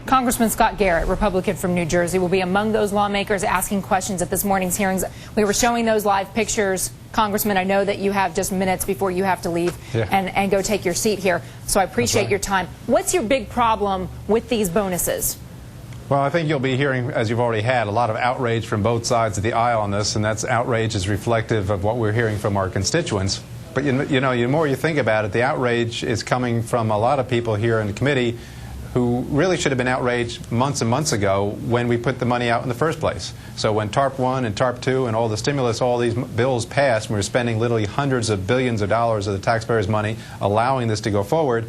Congressman Scott Garrett, Republican from New Jersey, will be among those lawmakers asking questions at this morning's hearings. We were showing those live pictures. Congressman, I know that you have just minutes before you have to leave and go take your seat here, so I appreciate your time. What's your big problem with these bonuses? Well, I think you'll be hearing, as you've already had, a lot of outrage from both sides of the aisle on this, and that's outrage is reflective of what we're hearing from our constituents. But you know, the more you think about it, the outrage is coming from a lot of people here in the committee who really should have been outraged months and months ago when we put the money out in the first place. So when TARP 1 and TARP 2 and all the stimulus, all these bills passed, we were spending literally hundreds of billions of dollars of the taxpayers' money allowing this to go forward.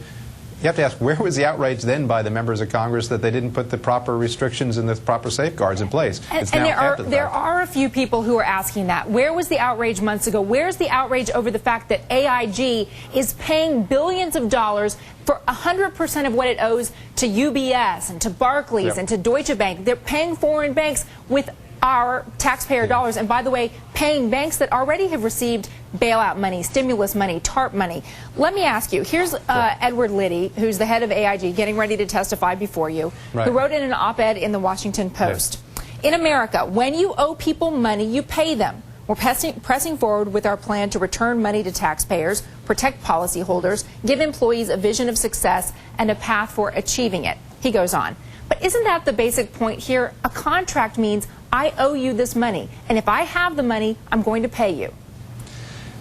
You have to ask, where was the outrage then by the members of Congress that they didn't put the proper restrictions and the proper safeguards in place? And there are a few people who are asking that. Where was the outrage months ago? Where's the outrage over the fact that AIG is paying billions of dollars for 100% of what it owes to UBS and to Barclays and to Deutsche Bank? They're paying foreign banks with our taxpayer dollars, and by the way, paying banks that already have received bailout money, stimulus money, TARP money. Let me ask you, here's Edward Liddy, who's the head of AIG, getting ready to testify before you, who wrote in an op-ed in the Washington Post. In America, when you owe people money, you pay them. We're pressing forward with our plan to return money to taxpayers, protect policyholders, give employees a vision of success and a path for achieving it. He goes on. But isn't that the basic point here? A contract means I owe you this money, and if I have the money, I'm going to pay you.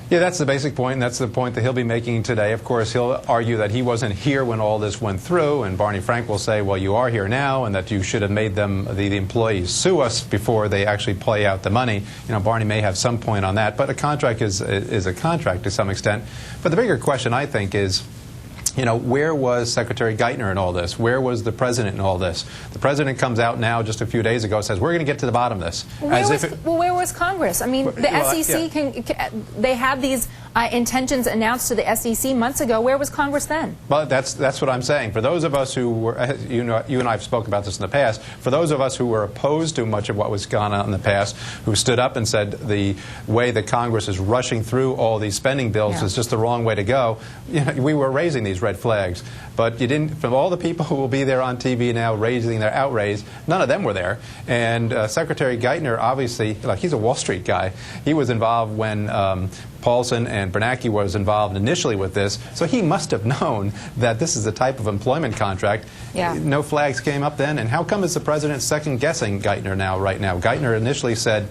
Yeah, that's the basic point, and that's the point that he'll be making today. Of course, he'll argue that he wasn't here when all this went through, and Barney Frank will say, well, you are here now, and that you should have made them, the employees, sue us before they actually pay out the money. You know, Barney may have some point on that, but a contract is a contract to some extent. But the bigger question, I think, is, you know, where was Secretary Geithner in all this? Where was the president in all this? The president comes out now just a few days ago and says, we're going to get to the bottom of this. Where was Congress? I mean, the SEC, they had these intentions announced to the SEC months ago. Where was Congress then? Well, that's what I'm saying. For those of us who were, you and I have spoken about this in the past, for those of us who were opposed to much of what was gone on in the past, who stood up and said the way that Congress is rushing through all these spending bills is just the wrong way to go, you know, we were raising these red flags. But you didn't, from all the people who will be there on TV now raising their outrage, none of them were there. And Secretary Geithner, obviously, like, he's a Wall Street guy. He was involved when Paulson and Bernanke was involved initially with this, so he must have known that this is a type of employment contract. No flags came up then, and how come is the president second-guessing Geithner now, right now? Geithner initially said,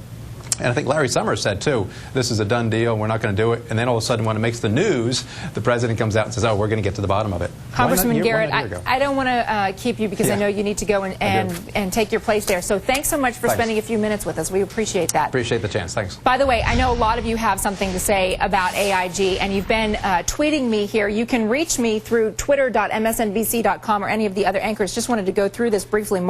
and I think Larry Summers said, too, this is a done deal, we're not going to do it. And then all of a sudden, when it makes the news, the president comes out and says, oh, we're going to get to the bottom of it. Congressman Garrett, I don't want to keep you because I know you need to go and take your place there. So thanks so much for spending a few minutes with us. We appreciate that. Appreciate the chance. Thanks. By the way, I know a lot of you have something to say about AIG, and you've been tweeting me here. You can reach me through twitter.msnbc.com or any of the other anchors. Just wanted to go through this briefly.